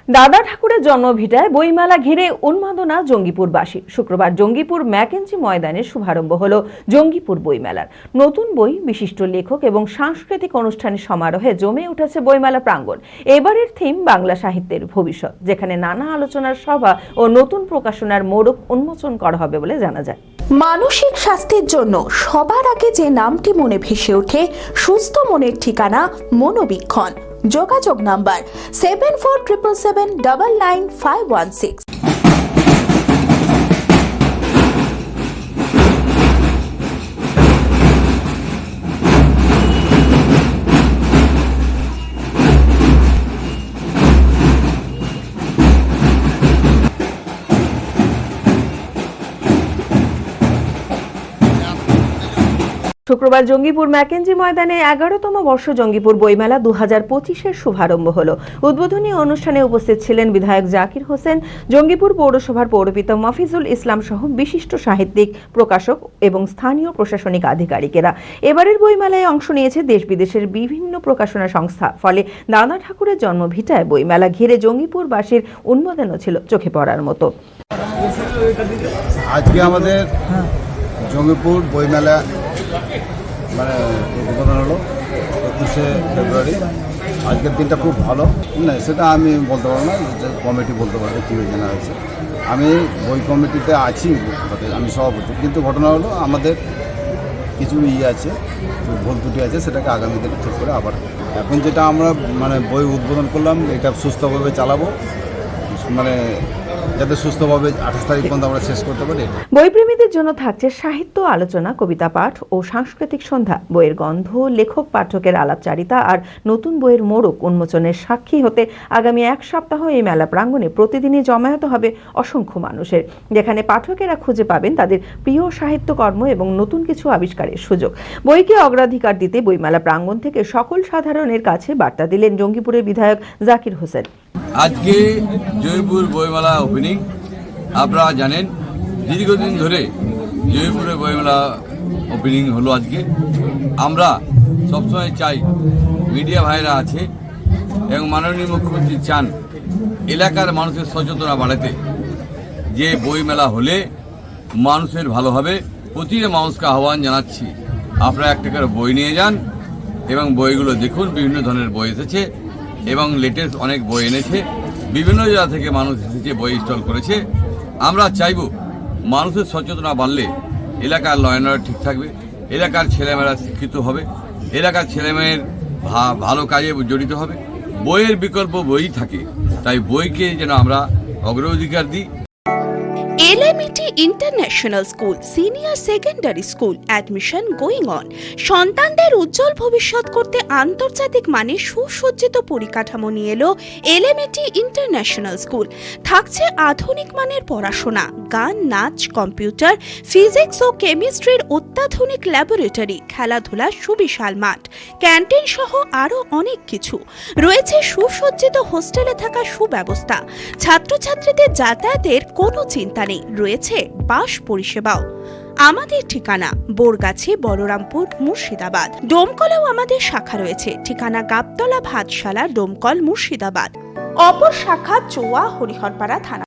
দাদা ঠাকুরের জন্মভিটায় বইমেলা ঘিরে উন্মাদনা জঙ্গিপুরবাসী। শুক্রবার জঙ্গিপুর ম্যাকেঞ্জি ময়দানে শুভারম্ভ হলো জঙ্গিপুর বইমেলার। নতুন বই, বিশিষ্ট লেখক এবং সাংস্কৃতিক অনুষ্ঠানের সমারোহে জমে উঠেছে বইমেলা প্রাঙ্গণ। এবারের থিম বাংলা সাহিত্যের ভবিষ্যৎ, যেখানে নানা আলোচনার সভা ও নতুন প্রকাশনার মোড়ক উন্মোচন করা হবে বলে জানা যায়। মানসিক স্বাস্থ্যের জন্য সবার আগে যে নামটি মনে ভেসে ওঠে, সুস্থ মনের ঠিকানা মনোবীক্ষণ। যোগাযোগ নাম্বার 7477799516। শুক্রবার জঙ্গিপুর ম্যাকেঞ্জি ময়দানে 11তম বর্ষ জঙ্গিপুর বইমেলা 2025-এর শুভারম্ভ হলো। উদ্বোধনী অনুষ্ঠানে উপস্থিত ছিলেন বিধায়ক জাকির হোসেন, জঙ্গিপুর পৌরসভার পৌরপিতা মফিজুল ইসলাম সহ বিশিষ্ট সাহিত্যিক, প্রকাশক এবং স্থানীয় প্রশাসনিক আধিকারিকেরা। এবারের বইমেলায় অংশ নিয়েছে দেশ বিদেশের বিভিন্ন প্রকাশনা সংস্থা। ফলে দাদা ঠাকুরের জন্মভিটায় বইমেলা ঘিরে জঙ্গিপুরবাসীর উন্মাদনা ছিল চোখে পড়ার মতো। আজকে আমাদের জঙ্গিপুর বইমেলা উদ্বোধন হলো 21শে ফেব্রুয়ারি। আজকের দিনটা খুব ভালো, না সেটা আমি বলতে পারবো না, যে কমিটি বলতে পারবে কী জানা হয়েছে। আমি বই কমিটিতে আছি, আমি সভাপতি, কিন্তু ঘটনা হলো আমাদের কিছু আছে, ভুল ত্রুটি আছে, সেটাকে আগামী দিনে ঠিক করে আবার এখন যেটা আমরা বই উদ্বোধন করলাম, এটা সুস্থভাবে চালাবো, যাতে সুস্থভাবে 28 তারিখ পর্যন্ত আমরা শেষ করতে পারি। বইপ্রেমীদের জন্য থাকছে সাহিত্য আলোচনা, কবিতা পাঠ ও সাংস্কৃতিক সন্ধ্যা। বইয়ের গন্ধ, লেখক পাঠকের আলাপচারিতা আর নতুন বইয়ের মোড়ক উন্মোচনের সাক্ষী হতে আগামী এক সপ্তাহ এই মেলা প্রাঙ্গণে প্রতিদিনই জমায়েত হবে অসংখ্য মানুষের, যেখানে পাঠকেরা খুঁজে পাবেন তাদের প্রিয় সাহিত্যকর্ম এবং নতুন কিছু আবিষ্কারের সুযোগ। বইকে অগ্রাধিকার দিতে বইমেলা প্রাঙ্গণ থেকে সকল সাধারণের কাছে বার্তা দিলেন জঙ্গিপুরের বিধায়ক জাকির হোসেন। আজকে জয়পুর বইমেলা ওপেনিং। আপনারা জানেন দীর্ঘদিন ধরে জয়পুরে বইমেলা ওপেনিং হলো আজকে। আমরা সবসময় চাই, মিডিয়া ভাইরা আছে এবং মাননীয় মুখ্যমন্ত্রী চান এলাকার মানুষের সচেতনতা বাড়াতে, যে বইমেলা হলে মানুষের ভালো হবে। প্রতিটা মানুষকে আহ্বান জানাচ্ছি, আপনারা একটা করে বই নিয়ে যান এবং বইগুলো দেখুন। বিভিন্ন ধরনের বই এসেছে এবং লেটেস্ট অনেক বই এনেছে, বিভিন্ন জায়গা থেকে মানুষ এসেছে, বই স্টল করেছে। আমরা চাইব মানুষের সচেতনতা বাড়লে এলাকার ল অ্যান্ড অর্ডার ঠিক থাকবে, এলাকার ছেলেমেয়েরা শিক্ষিত হবে, এলাকার ছেলেমেয়ের ভালো কাজে জড়িত হবে। বইয়ের বিকল্প বই থাকে, তাই বইকে যেন আমরা অগ্রাধিকার দিই। LMET International School Senior Secondary School admission going on. সন্তানদের উজ্জ্বল ভবিষ্যৎ করতে আন্তর্জাতিক মানের সুসজ্জিত পরিকাঠামো নিয়ে এলো LMET International School। থাকছে আধুনিক মানের পড়াশোনা, গান, নাচ, কম্পিউটার, ফিজিক্স ও কেমিস্ট্রির অত্যাধুনিক ল্যাবরেটরি, খেলাধুলার সুবিশাল মাঠ, ক্যান্টিন সহ আরও অনেক কিছু। রয়েছে সুসজ্জিত হোস্টেলে থাকা সুব্যবস্থা। ছাত্রছাত্রীদের যাতায়াতের কোনো চিন্তা নেই, রয়েছে বাস পরিষেবাও। আমাদের ঠিকানা বোরগাছি, বলরামপুর, মুর্শিদাবাদ। ডোমকলেও আমাদের শাখা রয়েছে, ঠিকানা গাবতলা, ভাতশালা, ডোমকল, মুর্শিদাবাদ। অপর শাখা চোয়া, হরিহরপাড়া থানা।